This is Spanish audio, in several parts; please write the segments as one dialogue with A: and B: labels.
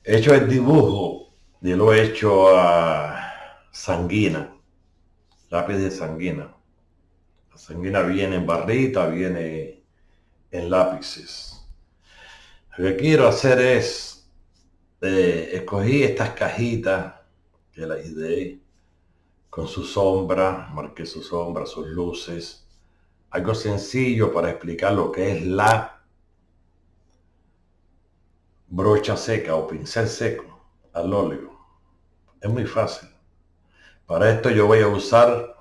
A: He hecho el dibujo y lo he hecho a sanguina, lápiz de sanguina. La sanguina viene en barrita, viene en lápices. Lo que quiero hacer es, escogí estas cajitas que las ideé con su sombra, marqué su sombra, sus luces. Algo sencillo para explicar lo que es la brocha seca o pincel seco al óleo. Es muy fácil. Para esto yo voy a usar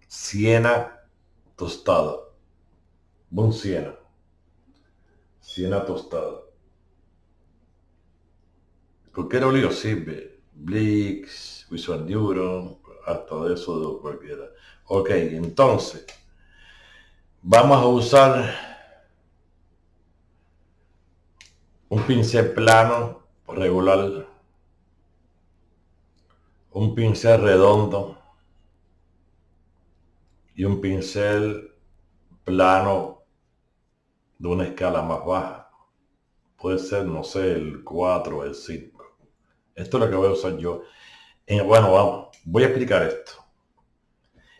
A: siena tostada. Buen siena. Siena tostada. Cualquier óleo sirve. Blix, Visual Neuro, hasta de eso de cualquiera. Ok, entonces vamos a usar un pincel plano regular, un pincel redondo y un pincel plano de una escala más baja. Puede ser, no sé, el 4 o el 5. Esto es lo que voy a usar yo. Bueno, vamos, voy a explicar esto.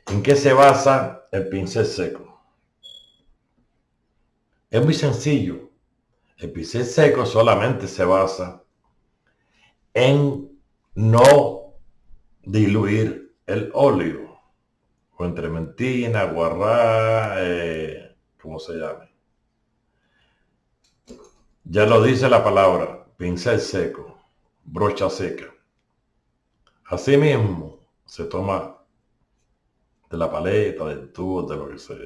A: ¿En qué se basa el pincel seco? Es muy sencillo. El pincel seco solamente se basa en no diluir el óleo con trementina, guarrá, ¿cómo se llame? Ya lo dice la palabra, pincel seco, brocha seca. Asimismo, se toma de la paleta, del tubo, de lo que sea.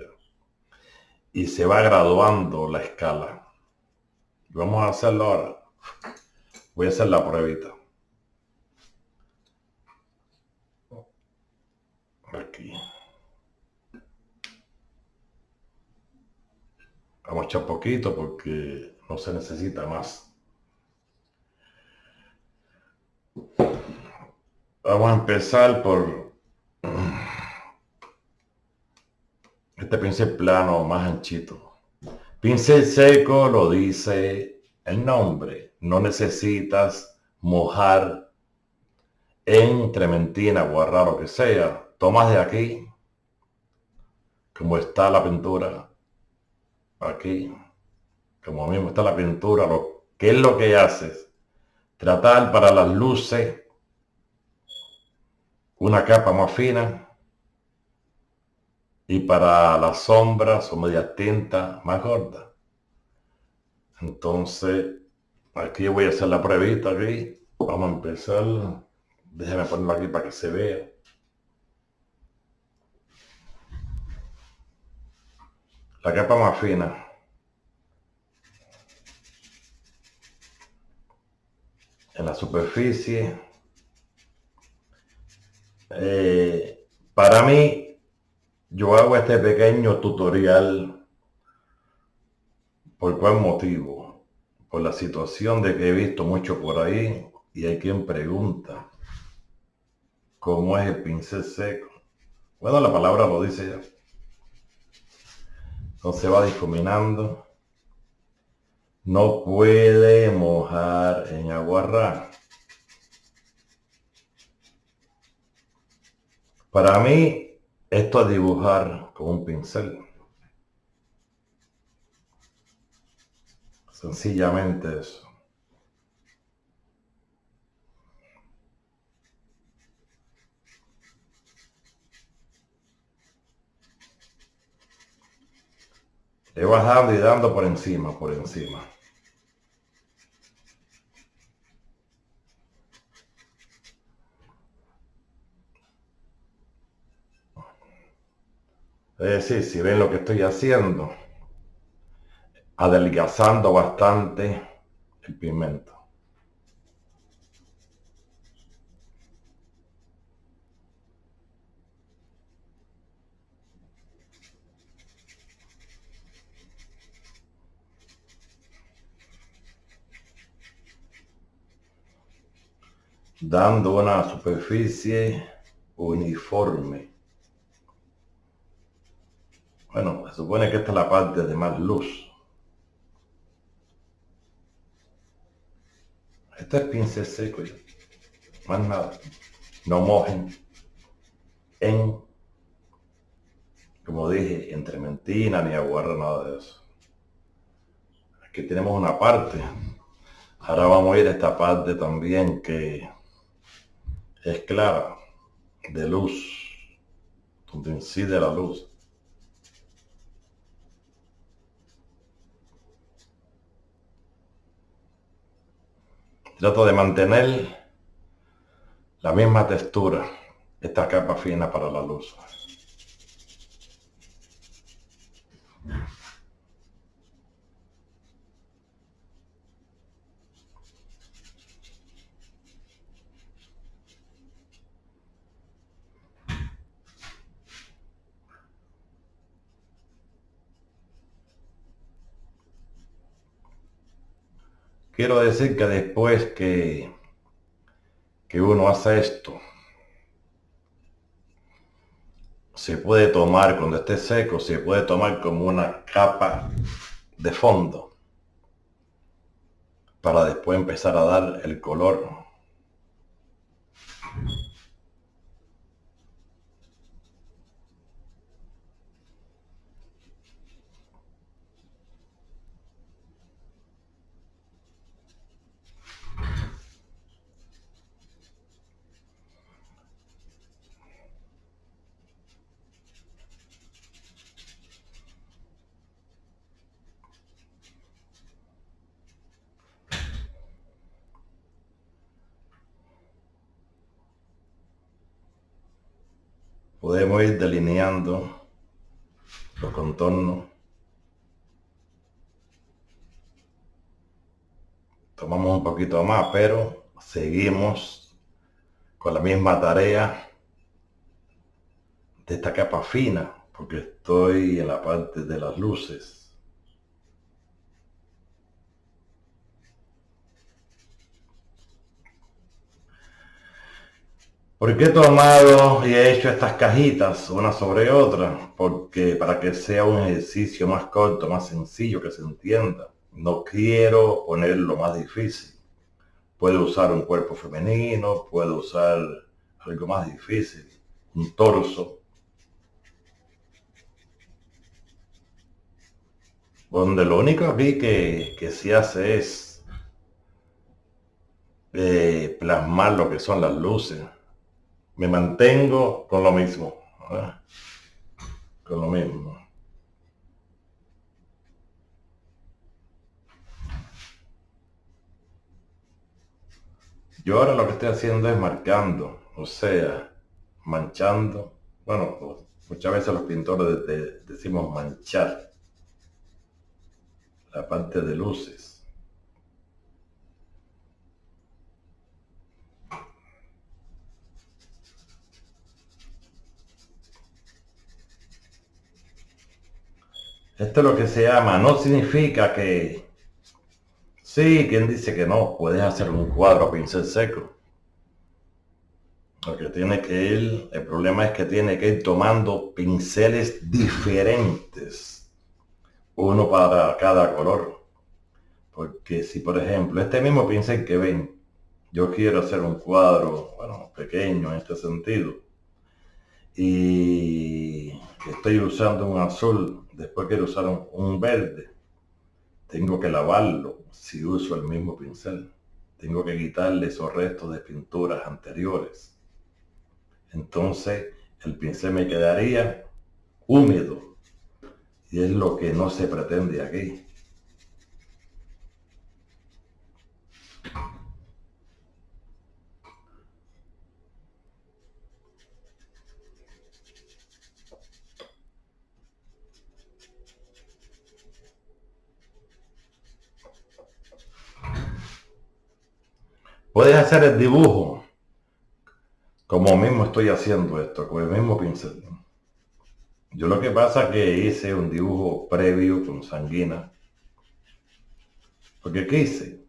A: Y se va graduando la escala. Vamos a hacerlo ahora. Voy a hacer la pruebita. Aquí. Vamos a echar poquito porque no se necesita más. Vamos a empezar por este pincel plano más anchito. Pincel seco lo dice el nombre. No necesitas mojar en trementina, guarra, lo que sea. Tomas de aquí, como está la pintura. Aquí, como mismo está la pintura. ¿Qué es lo que haces? Tratar para las luces una capa más fina y para las sombras o medias tintas más gordas. Entonces, aquí voy a hacer la pruebita aquí. Vamos a empezar. Déjame ponerlo aquí para que se vea. La capa más fina. En la superficie. Para mí, yo hago este pequeño tutorial. ¿Por cuál motivo? Por la situación de que he visto mucho por ahí y hay quien pregunta cómo es el pincel seco. Bueno, la palabra lo dice ya. Entonces va difuminando. No puede mojar en aguarrá. Para mí, esto es dibujar con un pincel. Sencillamente eso. Le vas dando y dando por encima, por encima. Es decir, si ven lo que estoy haciendo, adelgazando bastante el pigmento. Dando una superficie uniforme. Bueno, se supone que esta es la parte de más luz. Esto es pincel seco ya. Más nada. No mojen en, como dije, en trementina ni aguarda, nada de eso. Aquí tenemos una parte. Ahora vamos a ir a esta parte también que es clara, de luz, donde incide la luz. Trato de mantener la misma textura, esta capa fina para la luz. Quiero decir que después que uno hace esto, se puede tomar, cuando esté seco, se puede tomar como una capa de fondo para después empezar a dar el color. Podemos ir delineando los contornos. Tomamos un poquito más, pero seguimos con la misma tarea de esta capa fina, porque estoy en la parte de las luces. ¿Por qué he tomado y he hecho estas cajitas una sobre otra? Porque para que sea un ejercicio más corto, más sencillo, que se entienda. No quiero ponerlo más difícil. Puedo usar un cuerpo femenino, puedo usar algo más difícil, un torso, donde lo único aquí que se hace es plasmar lo que son las luces. Me mantengo con lo mismo, ¿verdad? Con lo mismo. Yo ahora lo que estoy haciendo es marcando, o sea, manchando. Bueno, pues, muchas veces los pintores decimos manchar la parte de luces. Esto es lo que se llama, no significa que, sí, quien dice que no, puedes hacer un cuadro a pincel seco. Lo que tiene que ir, el problema es que tiene que ir tomando pinceles diferentes, uno para cada color. Porque si, por ejemplo, este mismo pincel que ven, yo quiero hacer un cuadro, bueno, pequeño en este sentido, y estoy usando un azul, después quiero usar un verde, tengo que lavarlo si uso el mismo pincel. Tengo que quitarle esos restos de pinturas anteriores. Entonces el pincel me quedaría húmedo y es lo que no se pretende aquí. Puedes hacer el dibujo como mismo estoy haciendo esto, con el mismo pincel. Yo lo que pasa es que hice un dibujo previo con sanguina, porque quise,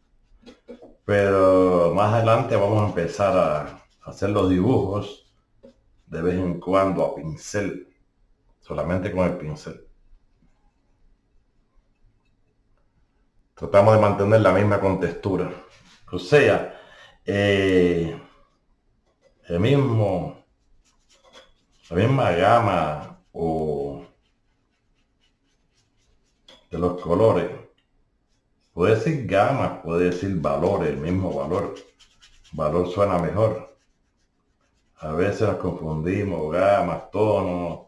A: pero más adelante vamos a empezar a hacer los dibujos de vez en cuando a pincel, solamente con el pincel. Tratamos de mantener la misma contextura. O sea, el mismo, la misma gama o de los colores. Puede decir gamas, puede decir valores, el mismo valor. Valor suena mejor. A veces nos confundimos, gamas, tonos,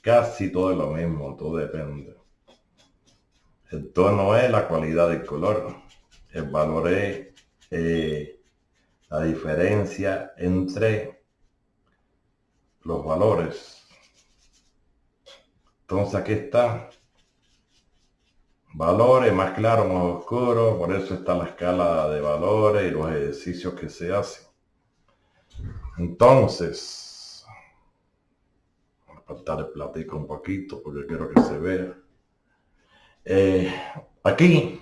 A: casi todo es lo mismo, todo depende. El tono es la cualidad del color. El valor es la diferencia entre los valores. Entonces aquí está. Valores más claro, más oscuro. Por eso está la escala de valores y los ejercicios que se hacen. Entonces, voy a apartar el platico un poquito porque quiero que se vea. Aquí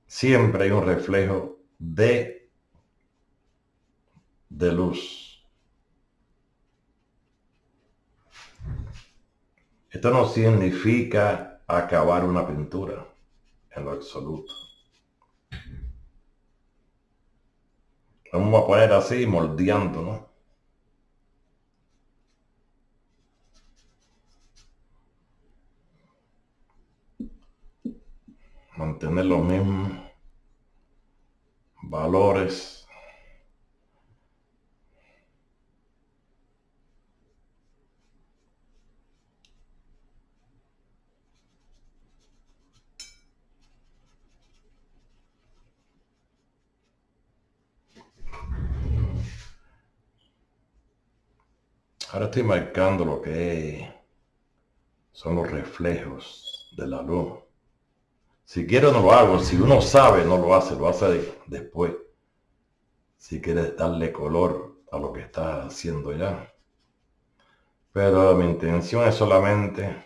A: siempre hay un reflejo de luz. Esto no significa acabar una pintura en lo absoluto. Vamos a poner así, moldeando, ¿no? Mantener los mismos valores. Ahora estoy marcando lo que son los reflejos de la luz. Si quiero no lo hago, si uno sabe no lo hace después. Si quieres darle color a lo que estás haciendo ya. Pero mi intención es solamente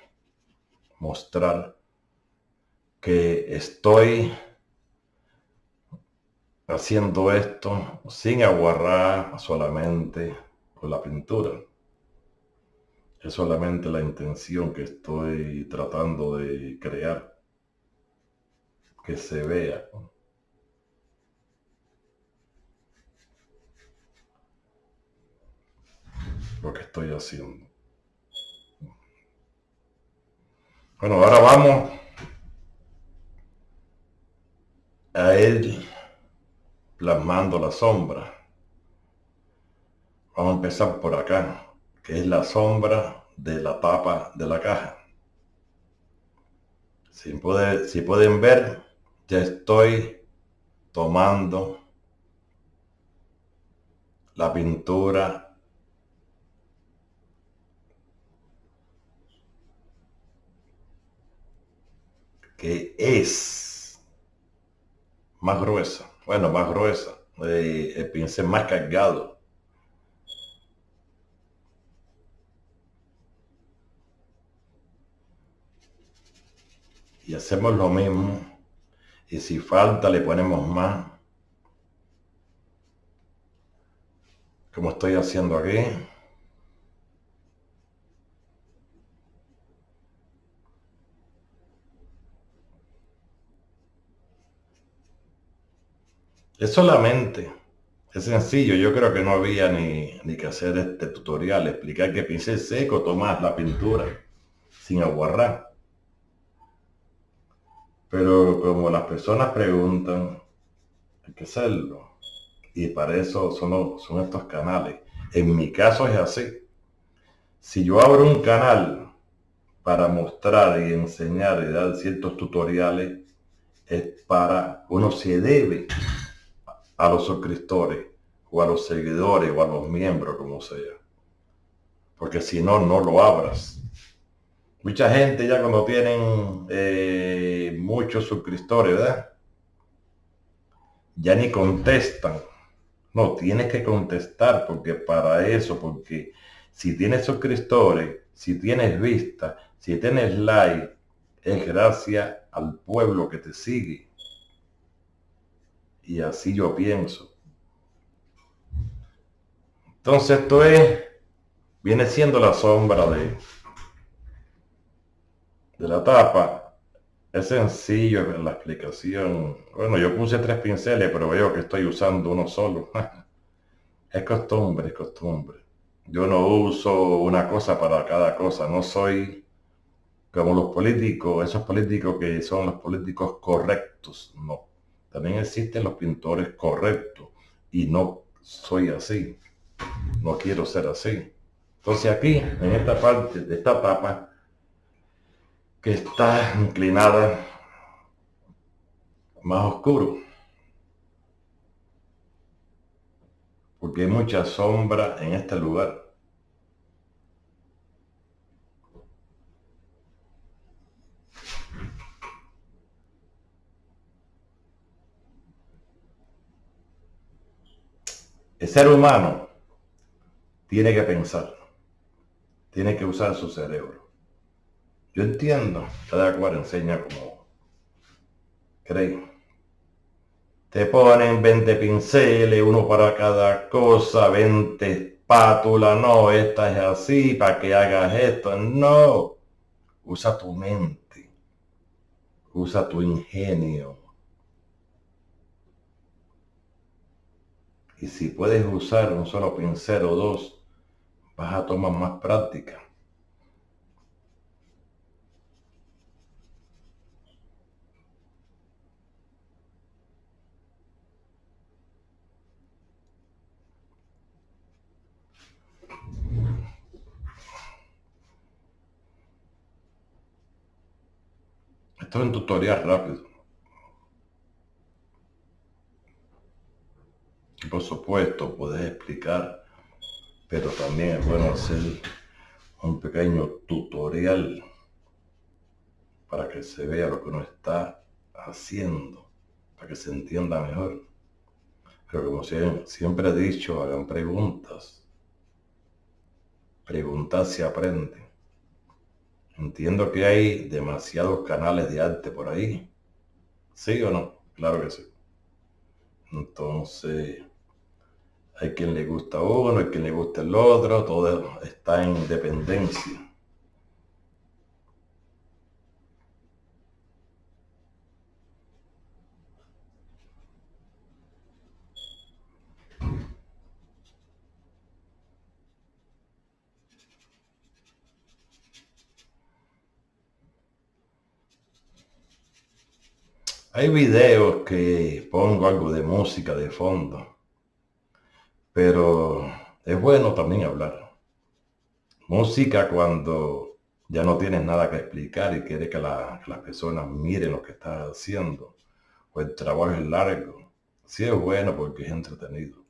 A: mostrar que estoy haciendo esto sin aguarrar solamente con la pintura. Es solamente la intención que estoy tratando de crear, que se vea. Lo que estoy haciendo. Bueno, ahora vamos a ir plasmando la sombra. Vamos a empezar por acá, que es la sombra de la tapa de la caja. Si pueden ver, ya estoy tomando la pintura que es más gruesa. Bueno, más gruesa. El pincel más cargado. Y hacemos lo mismo. Y si falta le ponemos más. Como estoy haciendo aquí. Es solamente, es sencillo. Yo creo que no había ni que hacer este tutorial. Explicar que pincel seco tomas la pintura sin aguarrar. Pero como las personas preguntan, hay que hacerlo. Y para eso son estos canales. En mi caso es así. Si yo abro un canal para mostrar y enseñar y dar ciertos tutoriales, es para uno se debe a los suscriptores o a los seguidores o a los miembros, como sea. Porque si no, no lo abras. Mucha gente ya cuando tienen muchos suscriptores, ¿verdad? Ya ni contestan. No, tienes que contestar porque para eso, porque si tienes suscriptores, si tienes vistas, si tienes like, es gracias al pueblo que te sigue. Y así yo pienso. Entonces viene siendo la sombra de la tapa. Es sencillo la explicación. Bueno, yo puse 3 pinceles, pero veo que estoy usando uno solo. Es costumbre, es costumbre. Yo no uso una cosa para cada cosa. No soy como los políticos, esos políticos que son los políticos correctos. No. También existen los pintores correctos. Y no soy así. No quiero ser así. Entonces aquí, en esta parte de esta tapa, que está inclinada más oscuro, porque hay mucha sombra en este lugar. El ser humano tiene que pensar, tiene que usar su cerebro. Yo entiendo, cada cual enseña como cree. Te ponen 20 pinceles, uno para cada cosa, 20 espátulas, no, esta es así, para que hagas esto. No, usa tu mente, usa tu ingenio. Y si puedes usar un solo pincel o dos, vas a tomar más práctica. Esto es un tutorial rápido. Y por supuesto, puedes explicar, pero también es bueno hacer un pequeño tutorial para que se vea lo que uno está haciendo, para que se entienda mejor. Pero como siempre he dicho, hagan preguntas. Preguntar se aprende. Entiendo que hay demasiados canales de arte por ahí. ¿Sí o no? Claro que sí. Entonces, hay quien le gusta uno, hay quien le gusta el otro, todo está en dependencia. Hay videos que pongo algo de música de fondo, pero es bueno también hablar. Música cuando ya no tienes nada que explicar y quieres que las personas miren lo que estás haciendo, o el trabajo es largo. Sí es bueno porque es entretenido,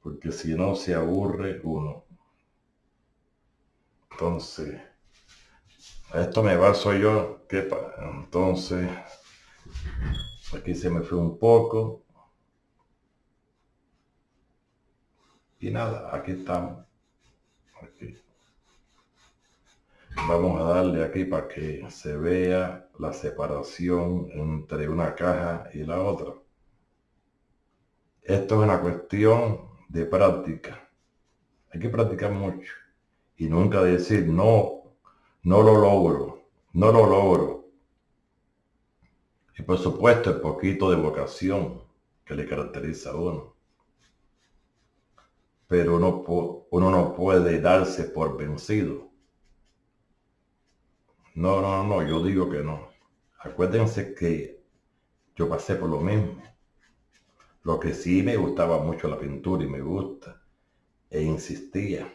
A: porque si no se aburre uno. Entonces, a esto me baso yo, entonces, aquí se me fue un poco y nada, aquí estamos. Aquí. Vamos a darle aquí para que se vea la separación entre una caja y la otra. Esto es una cuestión de práctica. Hay que practicar mucho y nunca decir no, no lo logro, no lo logro. Y por supuesto el poquito de vocación que le caracteriza a uno. Pero uno no puede darse por vencido. No, no, no, yo digo que no. Acuérdense que yo pasé por lo mismo. Lo que sí me gustaba mucho la pintura y me gusta. E insistía.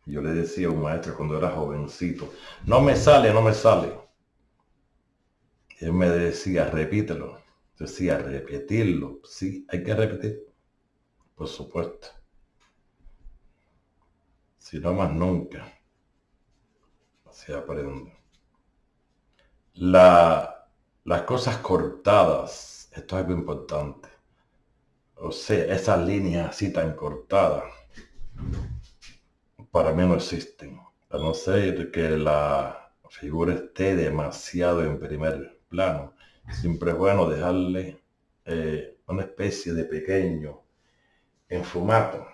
A: Yo le decía a un maestro cuando era jovencito, no me sale, no me sale. Y él me decía, repítelo. Decía, repetirlo. Sí, hay que repetir. Por supuesto. Si no más nunca se aprende. Las cosas cortadas, esto es algo importante. O sea, esas líneas así tan cortadas, para mí no existen. A no ser que la figura esté demasiado en primer plano. Siempre es bueno dejarle una especie de pequeño enfumato.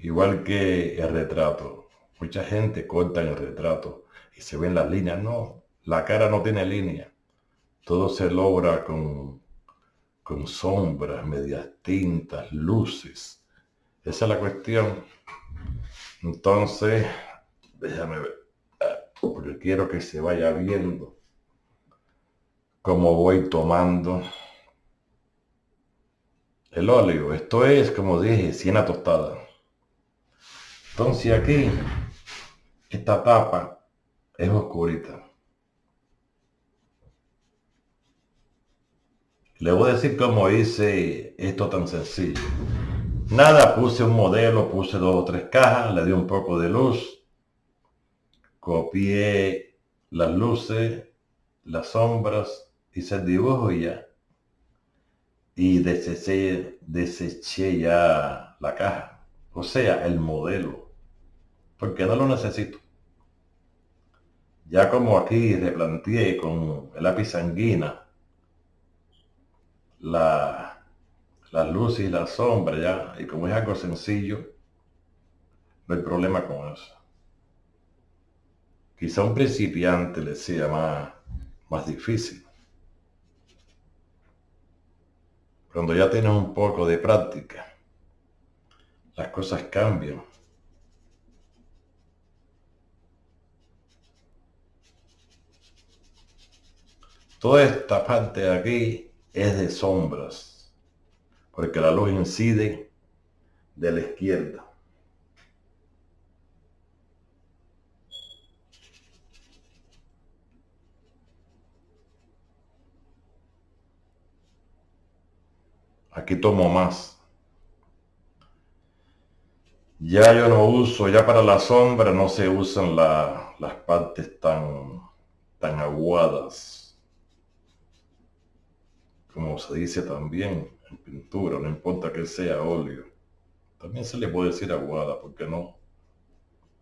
A: Igual que el retrato. Mucha gente corta en el retrato y se ven las líneas. No, la cara no tiene línea. Todo se logra con sombras, medias tintas, luces. Esa es la cuestión. Entonces, déjame ver, porque quiero que se vaya viendo cómo voy tomando el óleo. Esto es, como dije, siena tostada. Entonces aquí, esta tapa es oscurita. Le voy a decir cómo hice esto tan sencillo. Nada, puse un modelo, puse 2 o 3 cajas, le di un poco de luz, copié las luces, las sombras, hice el dibujo y ya. Y deseché ya la caja, o sea, el modelo, porque no lo necesito. Ya como aquí replanteé con el lápiz sanguina las luces y las sombras ya, y como es algo sencillo, no hay problema con eso. Quizá a un principiante le sea más difícil. Cuando ya tienes un poco de práctica, las cosas cambian. Toda esta parte de aquí es de sombras, porque la luz incide de la izquierda. Aquí tomo más. Ya yo no uso, ya para la sombra no se usan las partes tan aguadas, como se dice también en pintura, no importa que sea óleo. También se le puede decir aguada, ¿por qué no?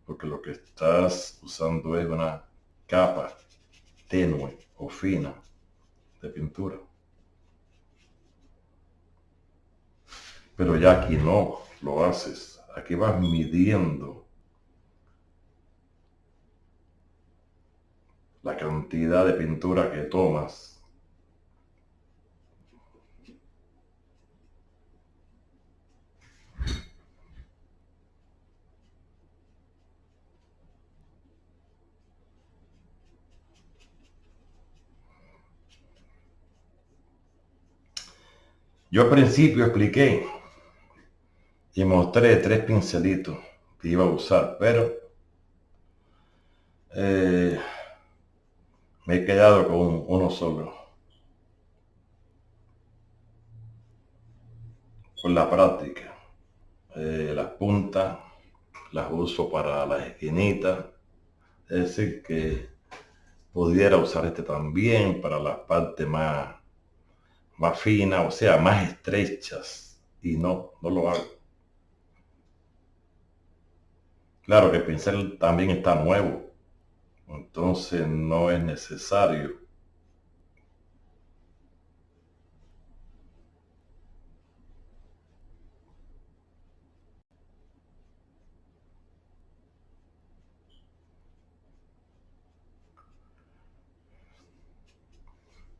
A: Porque lo que estás usando es una capa tenue o fina de pintura. Pero ya aquí no lo haces. Aquí vas midiendo la cantidad de pintura que tomas. Yo al principio expliqué y mostré 3 pincelitos que iba a usar, pero eh, me he quedado con uno solo. Con la práctica. Las puntas las uso para las esquinitas. Es decir, que pudiera usar este también para las partes más finas, o sea, más estrechas. Y no lo hago. Claro que el pincel también está nuevo, entonces no es necesario.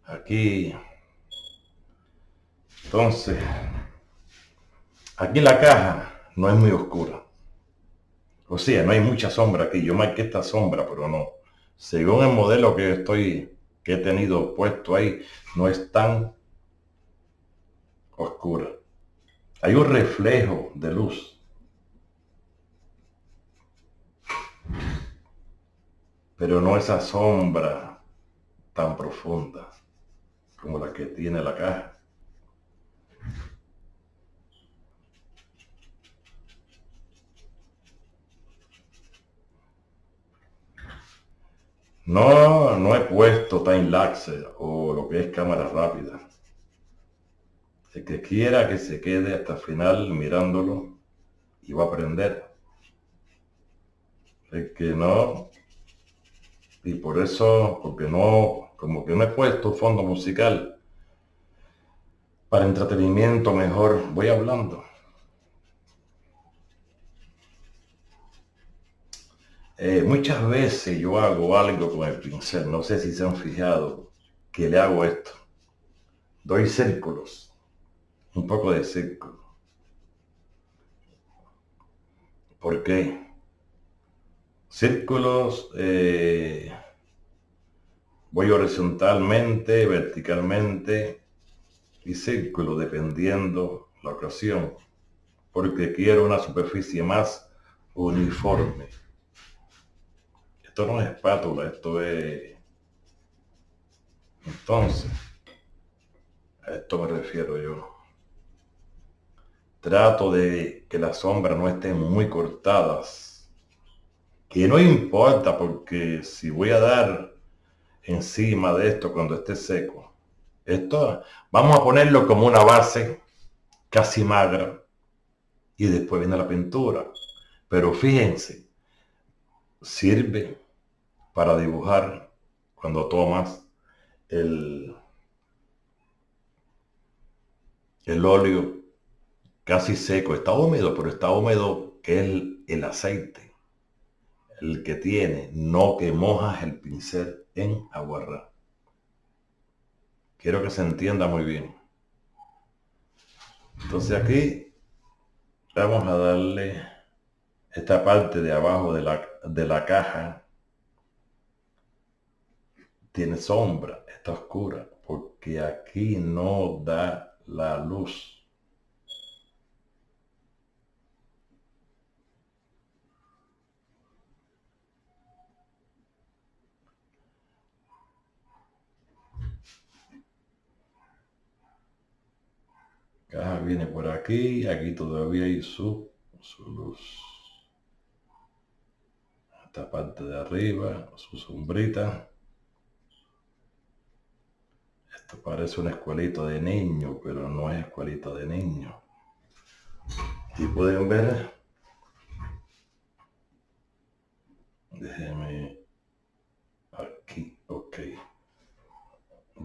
A: Aquí, entonces, aquí la caja no es muy oscura. O sea, no hay mucha sombra aquí. Yo marqué esta sombra, pero no. Según el modelo que he tenido puesto ahí, no es tan oscura. Hay un reflejo de luz, pero no esa sombra tan profunda como la que tiene la caja. No he puesto time lapse o lo que es cámara rápida. El que quiera que se quede hasta el final mirándolo y va a aprender. El que no, y por eso, porque no, como que no he puesto fondo musical para entretenimiento, mejor voy hablando. Muchas veces yo hago algo con el pincel, no sé si se han fijado que le hago esto. Doy círculos, un poco de círculo. ¿Por qué? Círculos, voy horizontalmente, verticalmente y círculo dependiendo la ocasión, porque quiero una superficie más uniforme. Esto no es espátula, esto es... Entonces, a esto me refiero yo. Trato de que las sombras no estén muy cortadas, que no importa porque si voy a dar encima de esto cuando esté seco, esto vamos a ponerlo como una base casi magra y después viene la pintura. Pero fíjense, sirve para dibujar cuando tomas el, el óleo casi seco, está húmedo, pero está húmedo que es el aceite, el que tiene, no que mojas el pincel en aguarrá. Quiero que se entienda muy bien. Entonces aquí vamos a darle esta parte de abajo de la caja. Tiene sombra, está oscura, porque aquí no da la luz. Caja viene por aquí, aquí todavía hay su luz. Esta parte de arriba, su sombrita. Esto parece una escuelita de niños, pero no es escuelita de niños. Y pueden ver, déjenme aquí, ok.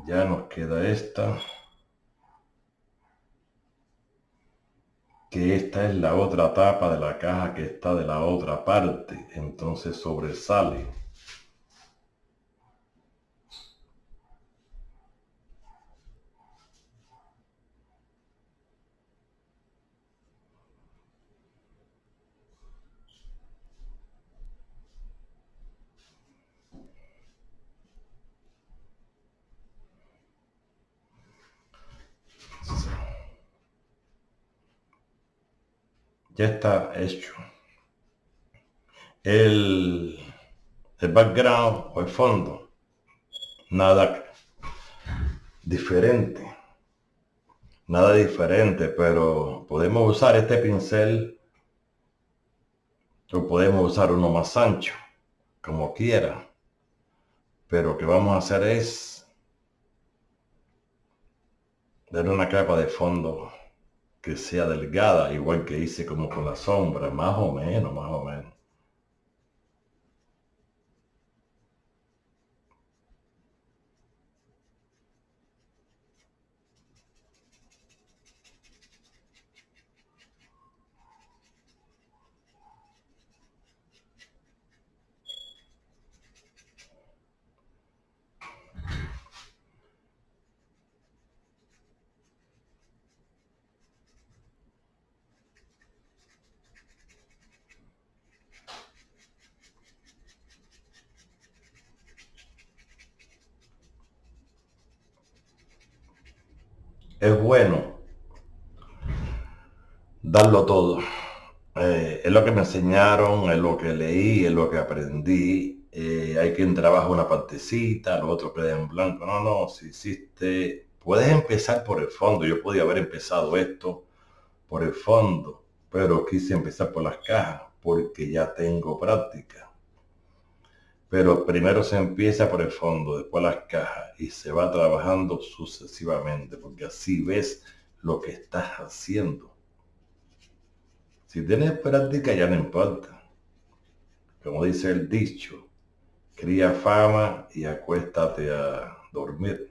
A: Ya nos queda esta, que esta es la otra tapa de la caja que está de la otra parte, entonces sobresale. Ya está hecho. El, el background o el fondo, nada diferente. Nada diferente, pero podemos usar este pincel o podemos usar uno más ancho, como quiera. Pero lo que vamos a hacer es dar una capa de fondo que sea delgada, igual que hice como con la sombra, más o menos, más o menos. Es bueno darlo todo. Es lo que me enseñaron, es lo que leí, es lo que aprendí. Hay quien trabaja una partecita, los otros quedan en blanco. No, no, si hiciste, puedes empezar por el fondo. Yo podía haber empezado esto por el fondo, pero quise empezar por las cajas porque ya tengo práctica. Pero primero se empieza por el fondo, después las cajas y se va trabajando sucesivamente porque así ves lo que estás haciendo. Si tienes práctica ya no importa. Como dice el dicho, cría fama y acuéstate a dormir.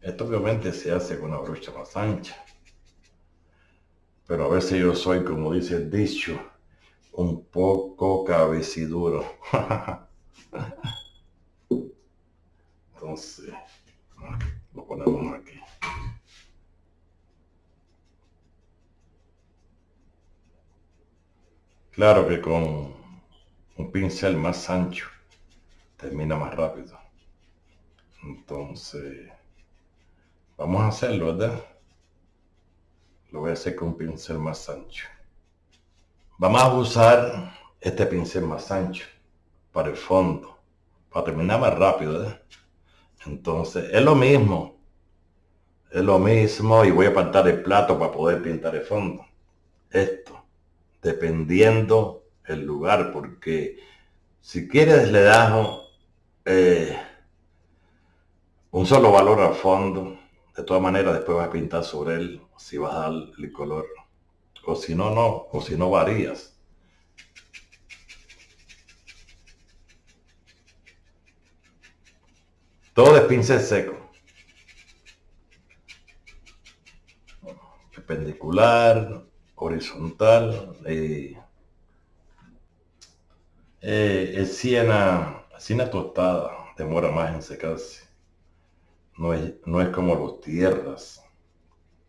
A: Esto obviamente se hace con una brocha más ancha, pero a veces yo soy, como dice el dicho, un poco cabeciduro. Entonces, lo ponemos aquí. Claro que con un pincel más ancho termina más rápido. Entonces, vamos a hacerlo, ¿verdad? Lo voy a hacer con un pincel más ancho. Vamos a usar este pincel más ancho para el fondo, para terminar más rápido, ¿verdad? Entonces, es lo mismo y voy a apartar el plato para poder pintar el fondo. Esto, dependiendo el lugar, porque si quieres le das eh, un solo valor al fondo, de todas maneras después vas a pintar sobre él si vas a dar el color, o si no, no, o si no varías. Todo es pincel seco, perpendicular, horizontal, siena tostada, demora más en secarse. No es como los tierras.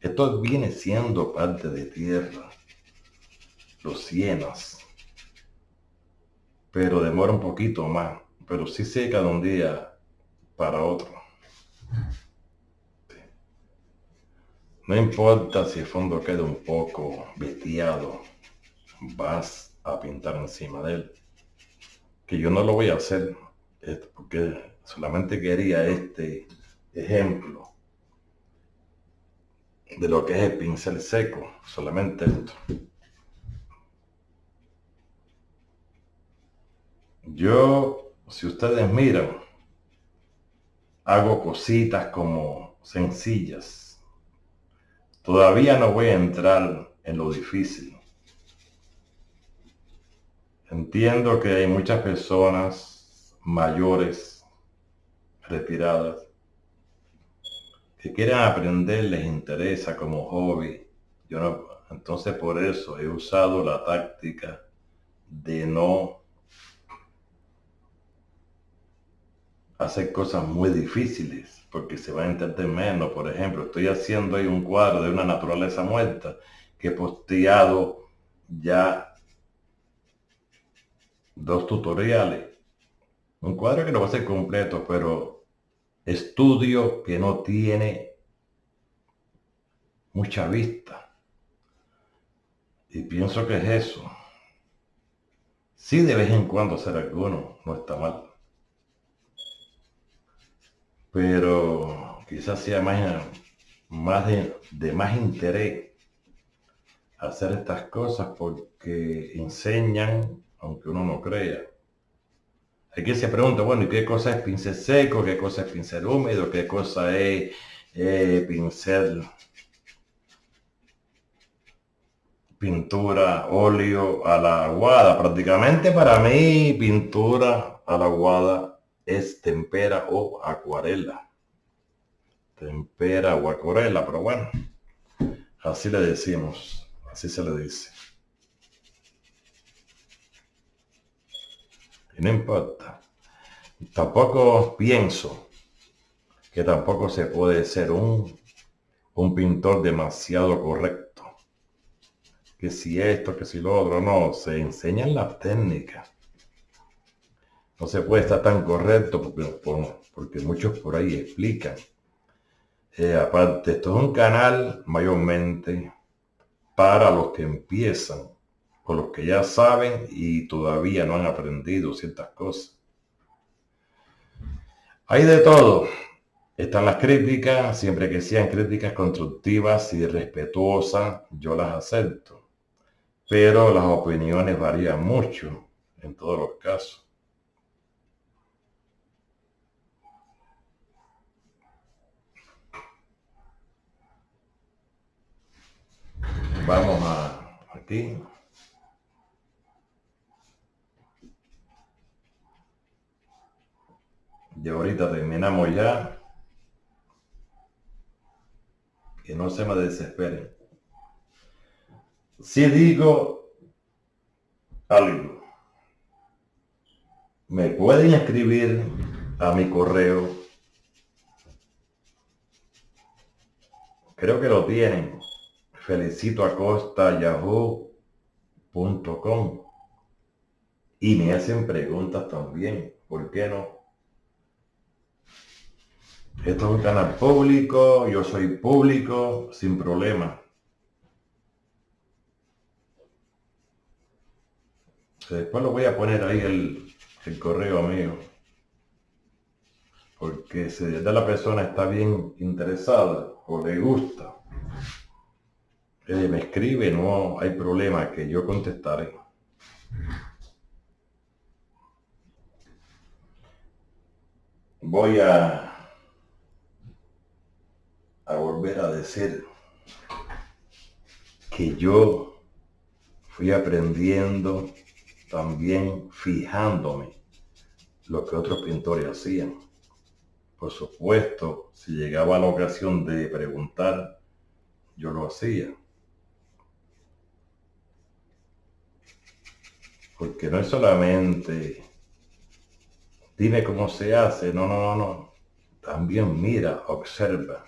A: Esto viene siendo parte de tierra, los sienas, pero demora un poquito más, pero sí seca de un día para otro. No importa si el fondo queda un poco veteado, vas a pintar encima de él. Que yo no lo voy a hacer, porque solamente quería este ejemplo de lo que es el pincel seco, solamente esto. Yo, si ustedes miran, hago cositas como sencillas. Todavía no voy a entrar en lo difícil. Entiendo que hay muchas personas mayores, retiradas, que quieren aprender, les interesa como hobby. Yo no, entonces por eso he usado la táctica de no hacer cosas muy difíciles, porque se va a entender menos. Por ejemplo, estoy haciendo ahí un cuadro de una naturaleza muerta que he posteado ya 2 tutoriales. Un cuadro que no va a ser completo, pero estudio que no tiene mucha vista. Y pienso que es eso. Sí, de vez en cuando hacer alguno, no está mal. Pero quizás sea de más interés hacer estas cosas porque enseñan, aunque uno no crea. Hay quien se pregunta, bueno, ¿y qué cosa es pincel seco? ¿Qué cosa es pincel húmedo? ¿Qué cosa es pincel, pintura, óleo a la aguada? Prácticamente para mí, pintura a la aguada es tempera o acuarela. Tempera o acuarela, pero bueno, así le decimos, así se le dice. Y no importa. Tampoco pienso que tampoco se puede ser un pintor demasiado correcto. Que si esto, que si lo otro, no, se enseñan las técnicas. No se puede estar tan correcto porque muchos por ahí explican. Aparte, esto es un canal mayormente para los que empiezan, o los que ya saben y todavía no han aprendido ciertas cosas. Hay de todo. Están las críticas, siempre que sean críticas constructivas y respetuosas, yo las acepto. Pero las opiniones varían mucho en todos los casos. Vamos a aquí. Y ahorita terminamos ya. que no se me desesperen. Si digo algo, me pueden escribir a mi correo. Creo que lo tienen. felicitoacosta@yahoo.com. Y me hacen preguntas también. ¿Por qué no? Esto es un canal público, yo soy público, sin problema. Después lo voy a poner ahí el correo mío. Porque si de verdad la persona está bien interesada o le gusta, me escribe, no hay problema, que yo contestaré. Voy a volver a decir que yo fui aprendiendo también fijándome lo que otros pintores hacían. Por supuesto, si llegaba la ocasión de preguntar, yo lo hacía. Porque no es solamente dime cómo se hace, no. También mira, observa.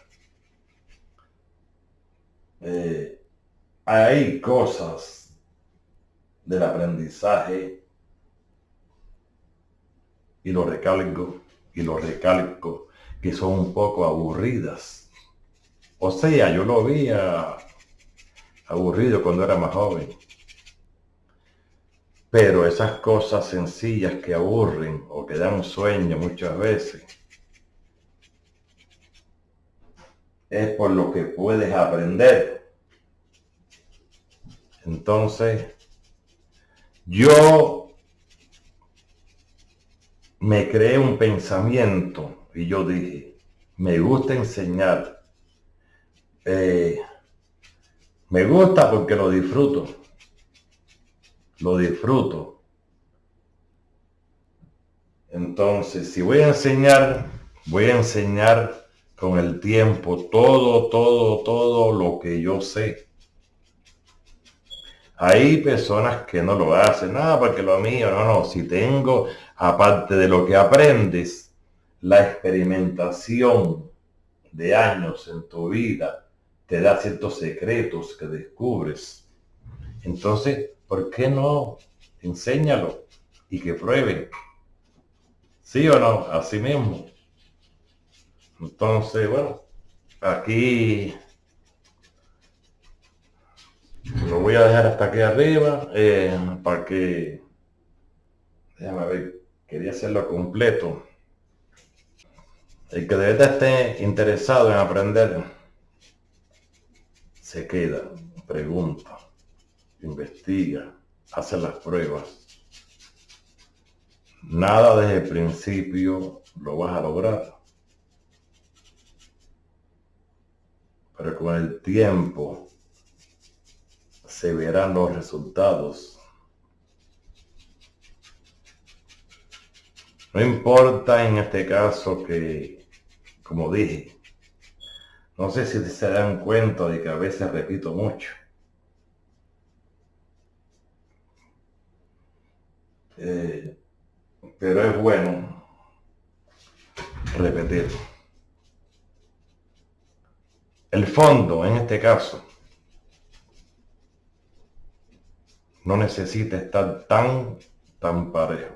A: Hay cosas del aprendizaje, y lo recalco, que son un poco aburridas. O sea, yo lo veía aburrido cuando era más joven. Pero esas cosas sencillas que aburren o que dan sueño muchas veces, es por lo que puedes aprender. Entonces, yo me creé un pensamiento y yo dije, me gusta enseñar. Me gusta porque lo disfruto. Entonces, si voy a enseñar con el tiempo todo lo que yo sé. Hay personas que no lo hacen, nada, porque lo mío, no, si tengo, aparte de lo que aprendes, la experimentación de años en tu vida te da ciertos secretos que descubres. Entonces, ¿por qué no? Enséñalo y que prueben. ¿Sí o no? Así mismo. Entonces, bueno, aquí lo voy a dejar hasta aquí arriba para que, déjame ver, quería hacerlo completo. El que de verdad esté interesado en aprender, se queda, pregunta, investiga, hace las pruebas. Nada desde el principio lo vas a lograr. Pero con el tiempo se verán los resultados. No importa en este caso que, como dije, no sé si se dan cuenta de que a veces repito mucho. Pero es bueno repetir. El fondo, en este caso, no necesita estar tan parejo.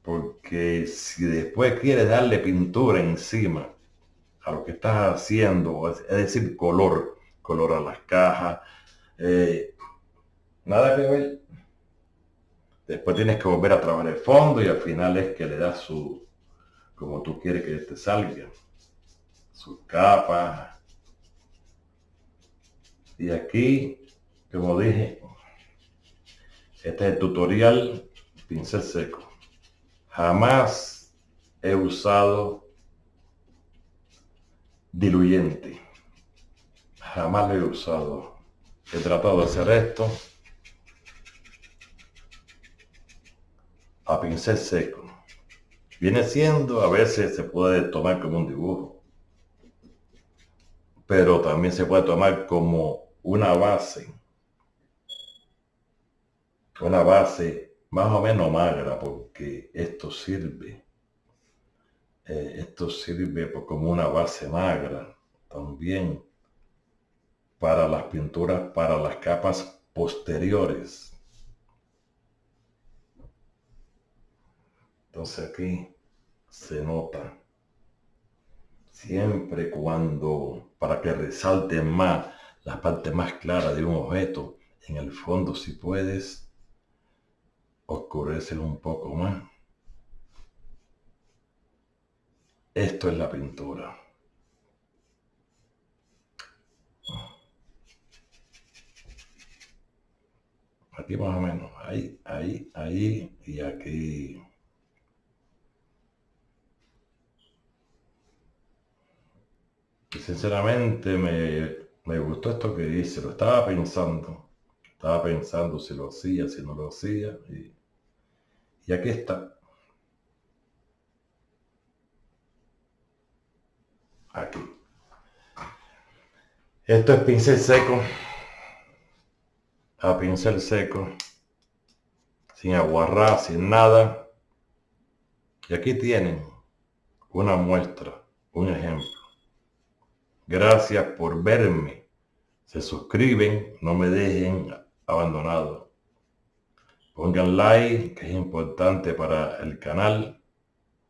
A: Porque si después quieres darle pintura encima a lo que estás haciendo, es decir, color a las cajas, nada que ver. Después tienes que volver a trabajar el fondo y al final es que le das como tú quieres que te salga, sus capas. Y aquí, como dije, este es el tutorial pincel seco. Jamás he usado diluyente. Jamás lo he usado. He tratado de hacer esto a pincel seco. Viene siendo, a veces se puede tomar como un dibujo, pero también se puede tomar como una base más o menos magra, porque esto sirve como una base magra también para las pinturas, para las capas posteriores. Entonces aquí se nota siempre cuando, para que resalten más las partes más claras de un objeto, en el fondo si puedes, oscurecer un poco más. Esto es la pintura. Aquí más o menos, ahí y aquí. Y sinceramente me gustó esto que hice, lo estaba pensando si lo hacía, si no lo hacía, y aquí está, aquí. Esto es pincel seco, a pincel seco, sin aguarrá, sin nada. Y aquí tienen una muestra, un ejemplo. Gracias por verme. Se suscriben, no me dejen abandonado. Pongan like, que es importante para el canal.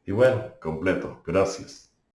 A: Y bueno, completo. Gracias.